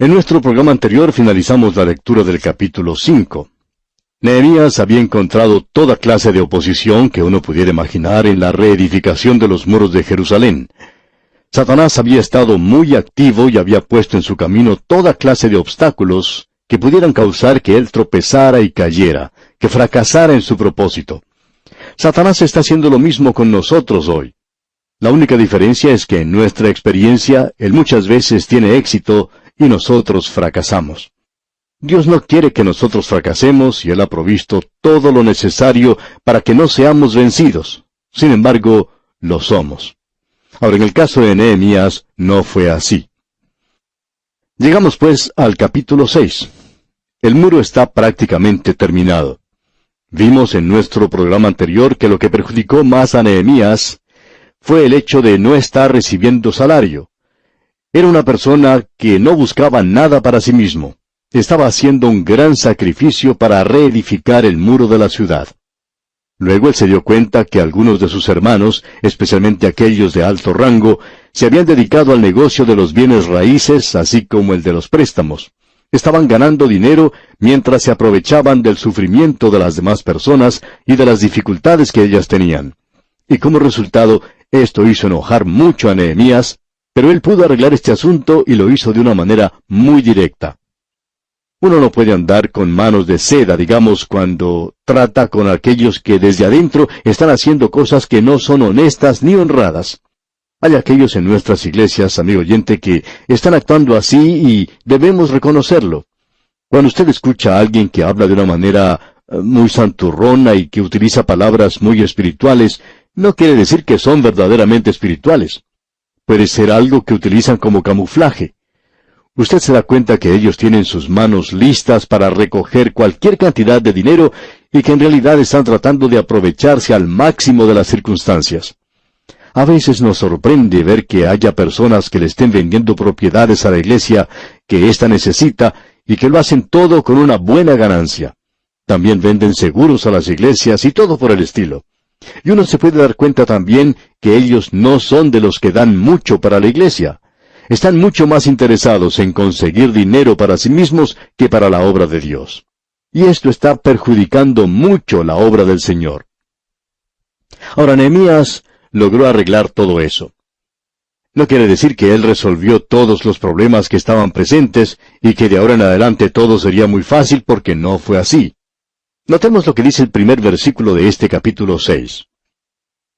En nuestro programa anterior finalizamos la lectura del capítulo 5. Nehemías había encontrado toda clase de oposición que uno pudiera imaginar en la reedificación de los muros de Jerusalén. Satanás había estado muy activo y había puesto en su camino toda clase de obstáculos que pudieran causar que él tropezara y cayera, que fracasara en su propósito. Satanás está haciendo lo mismo con nosotros hoy. La única diferencia es que en nuestra experiencia él muchas veces tiene éxito y nosotros fracasamos. Dios no quiere que nosotros fracasemos y Él ha provisto todo lo necesario para que no seamos vencidos. Sin embargo, lo somos. Ahora, en el caso de Nehemías, no fue así. Llegamos pues al capítulo 6. El muro está prácticamente terminado. Vimos en nuestro programa anterior que lo que perjudicó más a Nehemías fue el hecho de no estar recibiendo salario. Era una persona que no buscaba nada para sí mismo. Estaba haciendo un gran sacrificio para reedificar el muro de la ciudad. Luego él se dio cuenta que algunos de sus hermanos, especialmente aquellos de alto rango, se habían dedicado al negocio de los bienes raíces, así como el de los préstamos. Estaban ganando dinero mientras se aprovechaban del sufrimiento de las demás personas y de las dificultades que ellas tenían. Y como resultado, esto hizo enojar mucho a Nehemías, pero él pudo arreglar este asunto y lo hizo de una manera muy directa. Uno no puede andar con manos de seda, digamos, cuando trata con aquellos que desde adentro están haciendo cosas que no son honestas ni honradas. Hay aquellos en nuestras iglesias, amigo oyente, que están actuando así y debemos reconocerlo. Cuando usted escucha a alguien que habla de una manera muy santurrona y que utiliza palabras muy espirituales, no quiere decir que son verdaderamente espirituales. Puede ser algo que utilizan como camuflaje. Usted se da cuenta que ellos tienen sus manos listas para recoger cualquier cantidad de dinero y que en realidad están tratando de aprovecharse al máximo de las circunstancias. A veces nos sorprende ver que haya personas que le estén vendiendo propiedades a la iglesia que ésta necesita y que lo hacen todo con una buena ganancia. También venden seguros a las iglesias y todo por el estilo. Y uno se puede dar cuenta también que ellos no son de los que dan mucho para la iglesia. Están mucho más interesados en conseguir dinero para sí mismos que para la obra de Dios. Y esto está perjudicando mucho la obra del Señor. Ahora, Nehemías logró arreglar todo eso. No quiere decir que él resolvió todos los problemas que estaban presentes y que de ahora en adelante todo sería muy fácil, porque no fue así. Notemos lo que dice el primer versículo de este capítulo 6.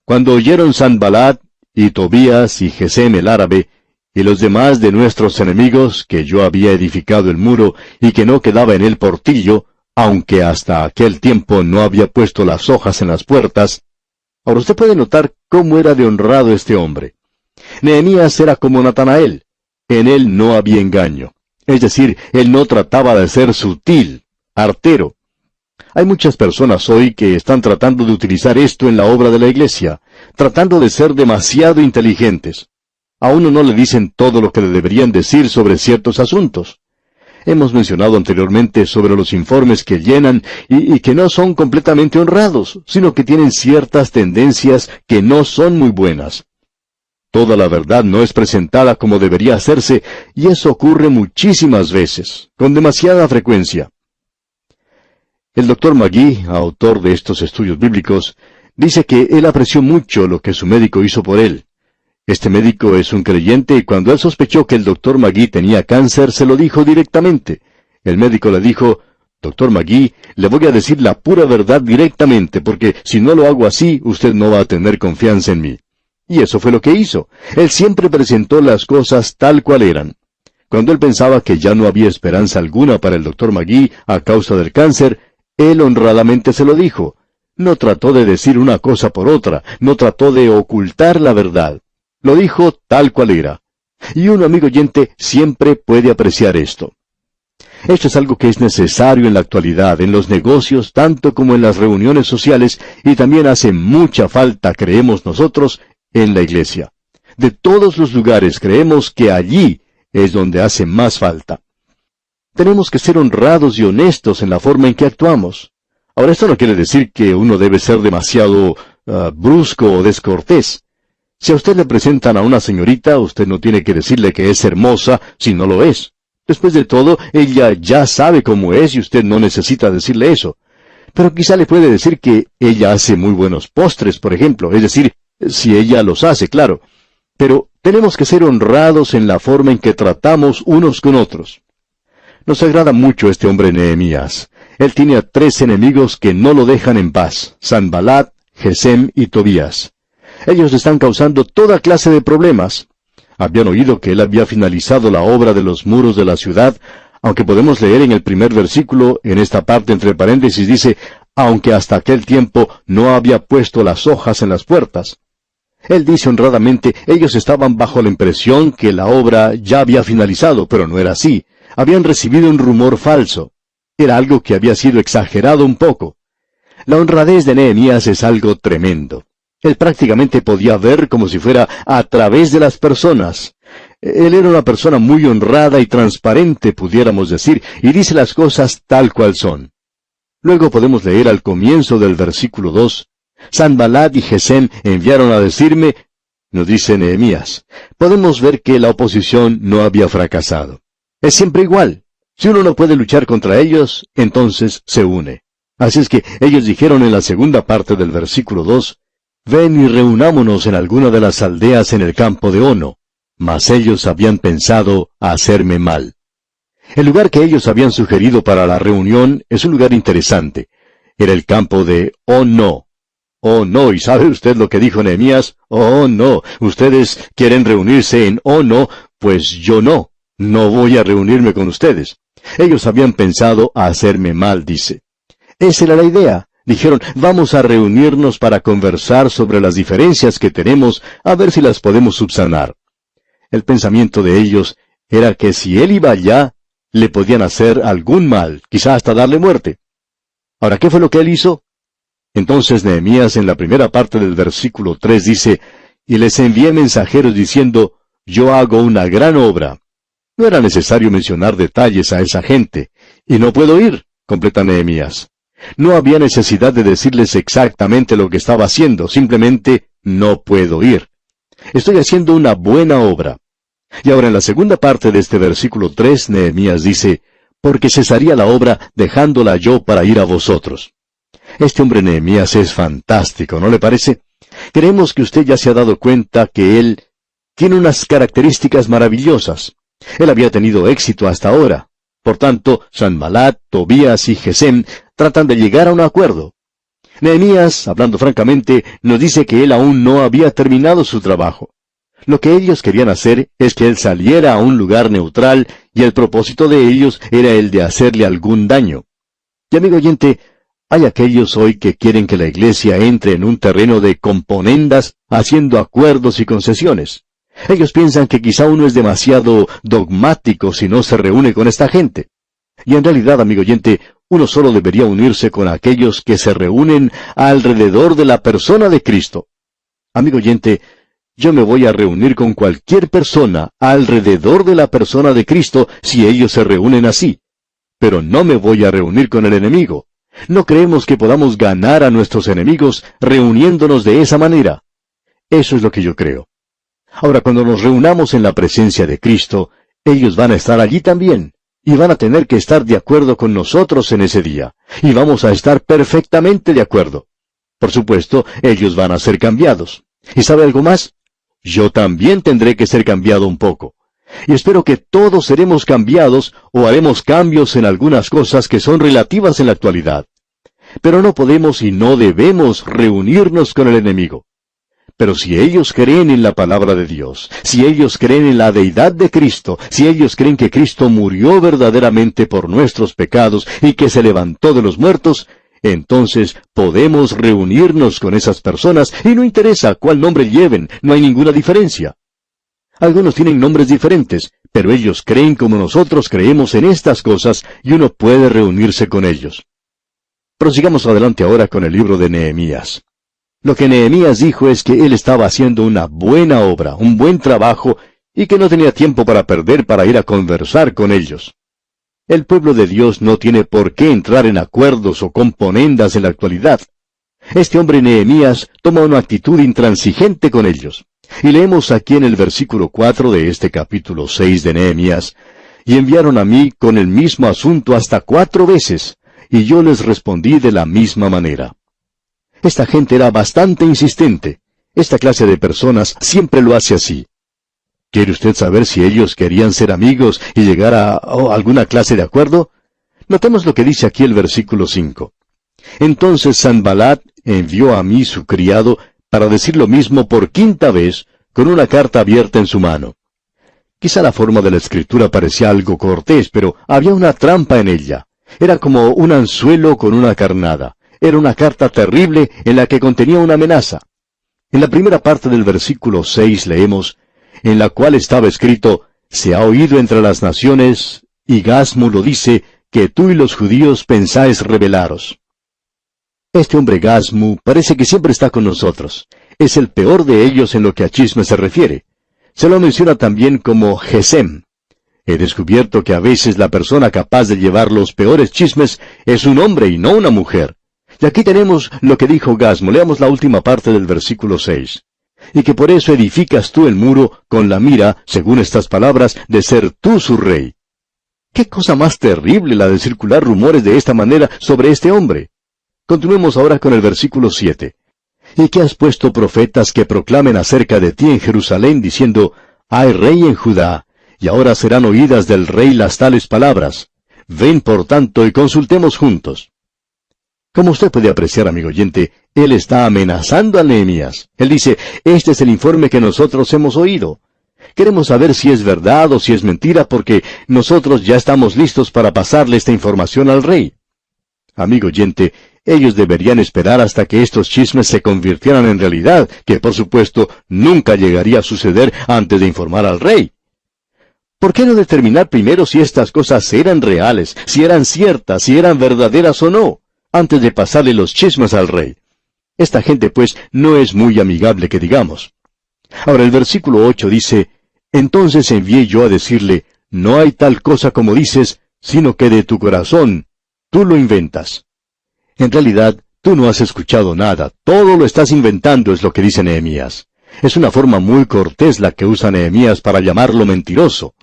Cuando oyeron Sanballat y Tobías y Gesem el árabe y los demás de nuestros enemigos que yo había edificado el muro y que no quedaba en él portillo, aunque hasta aquel tiempo no había puesto las hojas en las puertas. Ahora usted puede notar cómo era de honrado este hombre. Nehemías era como Natanael. En él no había engaño. Es decir, él no trataba de ser sutil, artero. Hay muchas personas hoy que están tratando de utilizar esto en la obra de la iglesia, tratando de ser demasiado inteligentes. A uno no le dicen todo lo que le deberían decir sobre ciertos asuntos. Hemos mencionado anteriormente sobre los informes que llenan y que no son completamente honrados, sino que tienen ciertas tendencias que no son muy buenas. Toda la verdad no es presentada como debería hacerse, y eso ocurre muchísimas veces, con demasiada frecuencia. El Dr. McGee, autor de estos estudios bíblicos, dice que él apreció mucho lo que su médico hizo por él. Este médico es un creyente y cuando él sospechó que el Dr. McGee tenía cáncer, se lo dijo directamente. El médico le dijo, Dr. McGee, le voy a decir la pura verdad directamente, porque si no lo hago así, usted no va a tener confianza en mí. Y eso fue lo que hizo. Él siempre presentó las cosas tal cual eran. Cuando él pensaba que ya no había esperanza alguna para el Dr. McGee a causa del cáncer, él honradamente se lo dijo. No trató de decir una cosa por otra, no trató de ocultar la verdad. Lo dijo tal cual era. Y un amigo oyente siempre puede apreciar esto. Esto es algo que es necesario en la actualidad, en los negocios, tanto como en las reuniones sociales, y también hace mucha falta, creemos nosotros, en la iglesia. De todos los lugares creemos que allí es donde hace más falta. Tenemos que ser honrados y honestos en la forma en que actuamos. Ahora, esto no quiere decir que uno debe ser demasiado brusco o descortés. Si a usted le presentan a una señorita, usted no tiene que decirle que es hermosa si no lo es. Después de todo, ella ya sabe cómo es y usted no necesita decirle eso. Pero quizá le puede decir que ella hace muy buenos postres, por ejemplo, es decir, si ella los hace, claro. Pero tenemos que ser honrados en la forma en que tratamos unos con otros. Nos agrada mucho este hombre Nehemías. Él tiene a 3 enemigos que no lo dejan en paz: Sanbalat, Gesem y Tobías. Ellos están causando toda clase de problemas. Habían oído que él había finalizado la obra de los muros de la ciudad, aunque podemos leer en el primer versículo, en esta parte entre paréntesis, dice, aunque hasta aquel tiempo no había puesto las hojas en las puertas. Él dice honradamente, ellos estaban bajo la impresión que la obra ya había finalizado, pero no era así. Habían recibido un rumor falso. Era algo que había sido exagerado un poco. La honradez de Nehemías es algo tremendo. Él prácticamente podía ver como si fuera a través de las personas. Él era una persona muy honrada y transparente, pudiéramos decir, y dice las cosas tal cual son. Luego podemos leer al comienzo del versículo 2, Sanbalat y Gesem enviaron a decirme, nos dice Nehemías. Podemos ver que la oposición no había fracasado. Es siempre igual. Si uno no puede luchar contra ellos, entonces se une. Así es que ellos dijeron en la segunda parte del versículo 2, ven y reunámonos en alguna de las aldeas en el campo de Ono. Mas ellos habían pensado hacerme mal. El lugar que ellos habían sugerido para la reunión es un lugar interesante. Era el campo de Ono. Oh no, ¿y sabe usted lo que dijo Nehemías? Oh no, ustedes quieren reunirse en Ono, pues yo no. No voy a reunirme con ustedes. Ellos habían pensado hacerme mal, dice. Esa era la idea. Dijeron, vamos a reunirnos para conversar sobre las diferencias que tenemos, a ver si las podemos subsanar. El pensamiento de ellos era que si él iba allá, le podían hacer algún mal, quizá hasta darle muerte. Ahora, ¿qué fue lo que él hizo? Entonces Nehemías en la primera parte del versículo 3 dice, y les envié mensajeros diciendo, yo hago una gran obra. No era necesario mencionar detalles a esa gente, y no puedo ir, completa Nehemías. No había necesidad de decirles exactamente lo que estaba haciendo, simplemente no puedo ir. Estoy haciendo una buena obra. Y ahora en la segunda parte de este versículo 3, Nehemías dice, porque cesaría la obra dejándola yo para ir a vosotros. Este hombre Nehemías es fantástico, ¿no le parece? Creemos que usted ya se ha dado cuenta que él tiene unas características maravillosas. Él había tenido éxito hasta ahora. Por tanto, Sanbalat, Tobías y Gesem tratan de llegar a un acuerdo. Nehemías, hablando francamente, nos dice que él aún no había terminado su trabajo. Lo que ellos querían hacer es que él saliera a un lugar neutral, y el propósito de ellos era el de hacerle algún daño. Y amigo oyente, hay aquellos hoy que quieren que la iglesia entre en un terreno de componendas, haciendo acuerdos y concesiones. Ellos piensan que quizá uno es demasiado dogmático si no se reúne con esta gente. Y en realidad, amigo oyente, uno solo debería unirse con aquellos que se reúnen alrededor de la persona de Cristo. Amigo oyente, yo me voy a reunir con cualquier persona alrededor de la persona de Cristo si ellos se reúnen así. Pero no me voy a reunir con el enemigo. No creemos que podamos ganar a nuestros enemigos reuniéndonos de esa manera. Eso es lo que yo creo. Ahora, cuando nos reunamos en la presencia de Cristo, ellos van a estar allí también, y van a tener que estar de acuerdo con nosotros en ese día, y vamos a estar perfectamente de acuerdo. Por supuesto, ellos van a ser cambiados. ¿Y sabe algo más? Yo también tendré que ser cambiado un poco. Y espero que todos seremos cambiados o haremos cambios en algunas cosas que son relativas en la actualidad. Pero no podemos y no debemos reunirnos con el enemigo. Pero si ellos creen en la palabra de Dios, si ellos creen en la deidad de Cristo, si ellos creen que Cristo murió verdaderamente por nuestros pecados y que se levantó de los muertos, entonces podemos reunirnos con esas personas y no interesa cuál nombre lleven, no hay ninguna diferencia. Algunos tienen nombres diferentes, pero ellos creen como nosotros creemos en estas cosas y uno puede reunirse con ellos. Prosigamos adelante ahora con el libro de Nehemías. Lo que Nehemías dijo es que él estaba haciendo una buena obra, un buen trabajo, y que no tenía tiempo para perder para ir a conversar con ellos. El pueblo de Dios no tiene por qué entrar en acuerdos o componendas en la actualidad. Este hombre Nehemías toma una actitud intransigente con ellos. Y leemos aquí en el versículo 4 de este capítulo 6 de Nehemías, y enviaron a mí con el mismo asunto hasta 4 veces, y yo les respondí de la misma manera. Esta gente era bastante insistente. Esta clase de personas siempre lo hace así. ¿Quiere usted saber si ellos querían ser amigos y llegar a alguna clase de acuerdo? Notemos lo que dice aquí el versículo 5. Entonces Sanballat envió a mí su criado para decir lo mismo por 5ª vez, con una carta abierta en su mano. Quizá la forma de la escritura parecía algo cortés, pero había una trampa en ella. Era como un anzuelo con una carnada. Era una carta terrible en la que contenía una amenaza. En la primera parte del versículo 6 leemos, en la cual estaba escrito, se ha oído entre las naciones, y Gasmu lo dice, que tú y los judíos pensáis rebelaros. Este hombre Gasmu parece que siempre está con nosotros. Es el peor de ellos en lo que a chisme se refiere. Se lo menciona también como Gesem. He descubierto que a veces la persona capaz de llevar los peores chismes es un hombre y no una mujer. Y aquí tenemos lo que dijo Gasmu. Leamos la última parte del versículo 6. Y que por eso edificas tú el muro con la mira, según estas palabras, de ser tú su rey. ¿Qué cosa más terrible la de circular rumores de esta manera sobre este hombre? Continuemos ahora con el versículo 7. Y que has puesto profetas que proclamen acerca de ti en Jerusalén, diciendo, hay rey en Judá, y ahora serán oídas del rey las tales palabras. Ven por tanto y consultemos juntos. Como usted puede apreciar, amigo oyente, él está amenazando a Nehemías. Él dice, este es el informe que nosotros hemos oído. Queremos saber si es verdad o si es mentira, porque nosotros ya estamos listos para pasarle esta información al rey. Amigo oyente, ellos deberían esperar hasta que estos chismes se convirtieran en realidad, que por supuesto nunca llegaría a suceder antes de informar al rey. ¿Por qué no determinar primero si estas cosas eran reales, si eran ciertas, si eran verdaderas o no, antes de pasarle los chismes al rey? Esta gente, pues, no es muy amigable que digamos. Ahora el versículo 8 dice, entonces envié yo a decirle, no hay tal cosa como dices, sino que de tu corazón tú lo inventas. En realidad, tú no has escuchado nada, todo lo estás inventando, es lo que dice Nehemías. Es una forma muy cortés la que usa Nehemías para llamarlo mentiroso.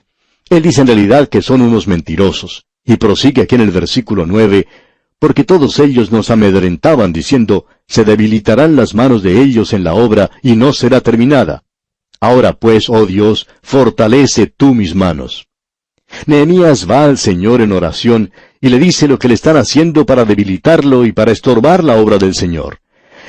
Él dice en realidad que son unos mentirosos, y prosigue aquí en el versículo 9, porque todos ellos nos amedrentaban diciendo, se debilitarán las manos de ellos en la obra y no será terminada. Ahora pues, oh Dios, fortalece tú mis manos. Nehemías va al Señor en oración y le dice lo que le están haciendo para debilitarlo y para estorbar la obra del Señor.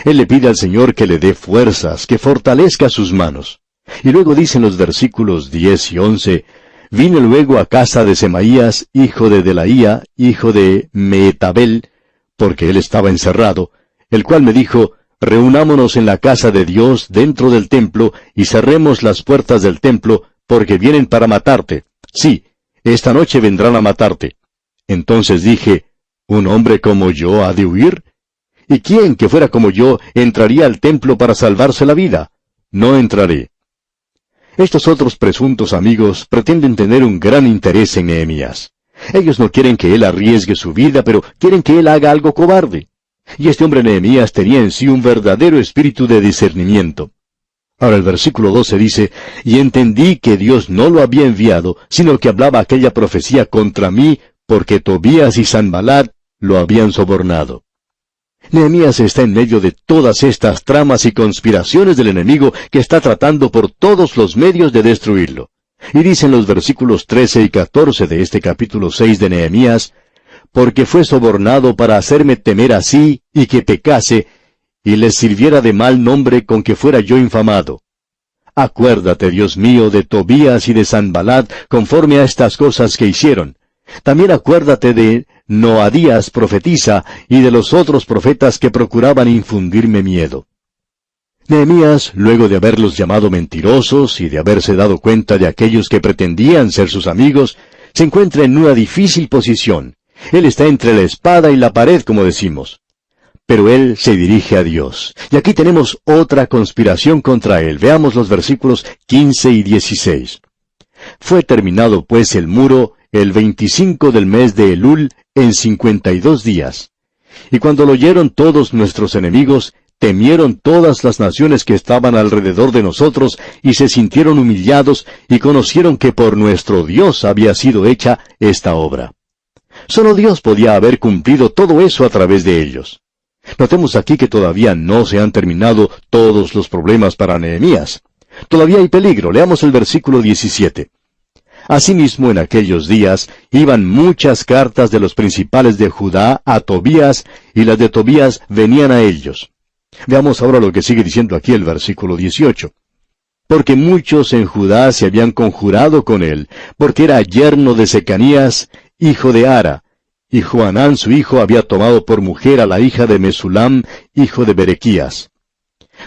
Él le pide al Señor que le dé fuerzas, que fortalezca sus manos. Y luego dice en los versículos 10 y 11, vine luego a casa de Semaías, hijo de Delaía, hijo de Mehetabel, porque él estaba encerrado, el cual me dijo, reunámonos en la casa de Dios dentro del templo, y cerremos las puertas del templo, porque vienen para matarte. Sí, esta noche vendrán a matarte. Entonces dije, ¿un hombre como yo ha de huir? ¿Y quién que fuera como yo entraría al templo para salvarse la vida? No entraré. Estos otros presuntos amigos pretenden tener un gran interés en Nehemías. Ellos no quieren que él arriesgue su vida, pero quieren que él haga algo cobarde. Y este hombre Nehemías tenía en sí un verdadero espíritu de discernimiento. Ahora el versículo 12 dice, y entendí que Dios no lo había enviado, sino que hablaba aquella profecía contra mí, porque Tobías y Sanballat lo habían sobornado. Nehemías está en medio de todas estas tramas y conspiraciones del enemigo que está tratando por todos los medios de destruirlo. Y dicen los versículos 13 y 14 de este capítulo 6 de Nehemías, porque fue sobornado para hacerme temer así y que pecase, y les sirviera de mal nombre con que fuera yo infamado. Acuérdate, Dios mío, de Tobías y de Sanballat conforme a estas cosas que hicieron. También acuérdate de Noadías profetisa y de los otros profetas que procuraban infundirme miedo. Nehemías, luego de haberlos llamado mentirosos y de haberse dado cuenta de aquellos que pretendían ser sus amigos, se encuentra en una difícil posición. Él está entre la espada y la pared, como decimos. Pero él se dirige a Dios. Y aquí tenemos otra conspiración contra él. Veamos los versículos 15 y 16. Fue terminado pues el muro el 25 del mes de Elul en 52 días. Y cuando lo oyeron todos nuestros enemigos, temieron todas las naciones que estaban alrededor de nosotros, y se sintieron humillados, y conocieron que por nuestro Dios había sido hecha esta obra. Solo Dios podía haber cumplido todo eso a través de ellos. Notemos aquí que todavía no se han terminado todos los problemas para Nehemías. Todavía hay peligro. Leamos el versículo 17. Asimismo, en aquellos días iban muchas cartas de los principales de Judá a Tobías, y las de Tobías venían a ellos. Veamos ahora lo que sigue diciendo aquí el versículo 18. Porque muchos en Judá se habían conjurado con él, porque era yerno de Secanías, hijo de Ara, y Johanán su hijo había tomado por mujer a la hija de Mesulam, hijo de Berequías.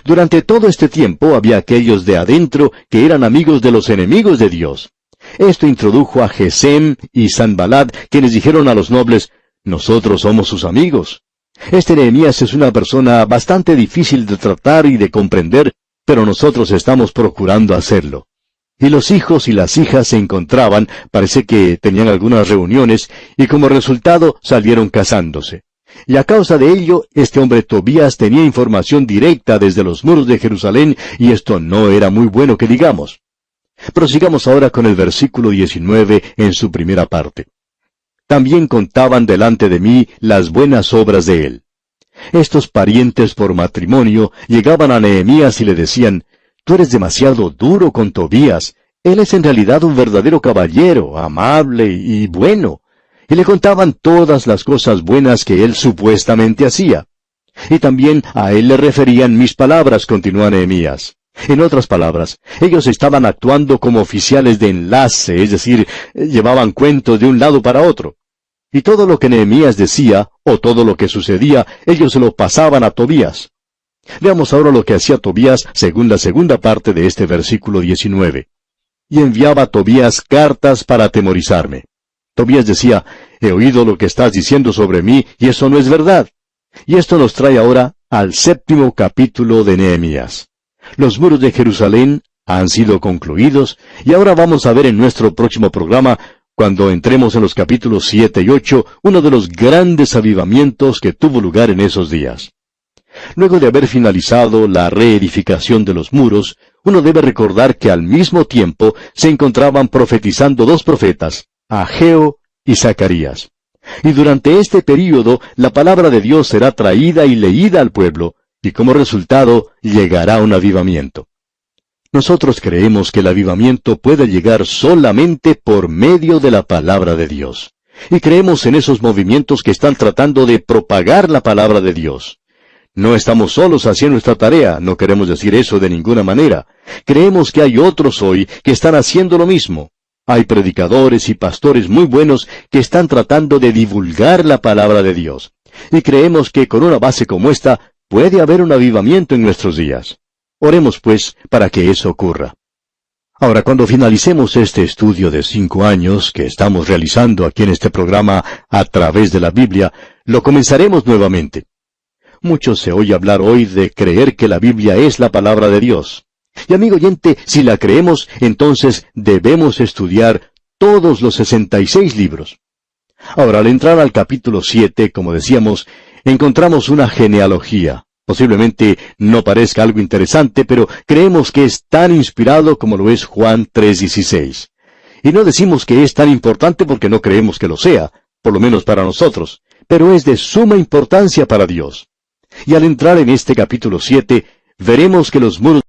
Durante todo este tiempo había aquellos de adentro que eran amigos de los enemigos de Dios. Esto introdujo a Gesem y Sanballat, quienes dijeron a los nobles, «Nosotros somos sus amigos». Este Nehemías es una persona bastante difícil de tratar y de comprender, pero nosotros estamos procurando hacerlo. Y los hijos y las hijas se encontraban, parece que tenían algunas reuniones, y como resultado salieron casándose. Y a causa de ello, este hombre Tobías tenía información directa desde los muros de Jerusalén, y esto no era muy bueno que digamos. Prosigamos ahora con el versículo 19 en su primera parte. También contaban delante de mí las buenas obras de él. Estos parientes por matrimonio llegaban a Nehemías y le decían, «Tú eres demasiado duro con Tobías. Él es en realidad un verdadero caballero, amable y bueno». Y le contaban todas las cosas buenas que él supuestamente hacía. Y también a él le referían mis palabras, continúa Nehemías. En otras palabras, ellos estaban actuando como oficiales de enlace, es decir, llevaban cuentos de un lado para otro. Y todo lo que Nehemías decía, o todo lo que sucedía, ellos se lo pasaban a Tobías. Veamos ahora lo que hacía Tobías según la segunda parte de este versículo 19. Y enviaba a Tobías cartas para atemorizarme. Tobías decía, «He oído lo que estás diciendo sobre mí, y eso no es verdad». Y esto nos trae ahora al 7º capítulo de Nehemías. Los muros de Jerusalén han sido concluidos, y ahora vamos a ver en nuestro próximo programa, cuando entremos en los capítulos 7 y 8, uno de los grandes avivamientos que tuvo lugar en esos días. Luego de haber finalizado la reedificación de los muros, uno debe recordar que al mismo tiempo se encontraban profetizando dos profetas, Ageo y Zacarías. Y durante este período, la palabra de Dios será traída y leída al pueblo, y como resultado, llegará un avivamiento. Nosotros creemos que el avivamiento puede llegar solamente por medio de la palabra de Dios. Y creemos en esos movimientos que están tratando de propagar la palabra de Dios. No estamos solos haciendo nuestra tarea, no queremos decir eso de ninguna manera. Creemos que hay otros hoy que están haciendo lo mismo. Hay predicadores y pastores muy buenos que están tratando de divulgar la palabra de Dios. Y creemos que con una base como esta puede haber un avivamiento en nuestros días. Oremos, pues, para que eso ocurra. Ahora, cuando finalicemos este estudio de 5 años que estamos realizando aquí en este programa a través de la Biblia, lo comenzaremos nuevamente. Mucho se oye hablar hoy de creer que la Biblia es la palabra de Dios. Y amigo oyente, si la creemos, entonces debemos estudiar todos los 66 libros. Ahora, al entrar al capítulo 7, como decíamos, encontramos una genealogía. Posiblemente no parezca algo interesante, pero creemos que es tan inspirado como lo es Juan 3:16. Y no decimos que es tan importante porque no creemos que lo sea, por lo menos para nosotros, pero es de suma importancia para Dios. Y al entrar en este capítulo 7, veremos que los muros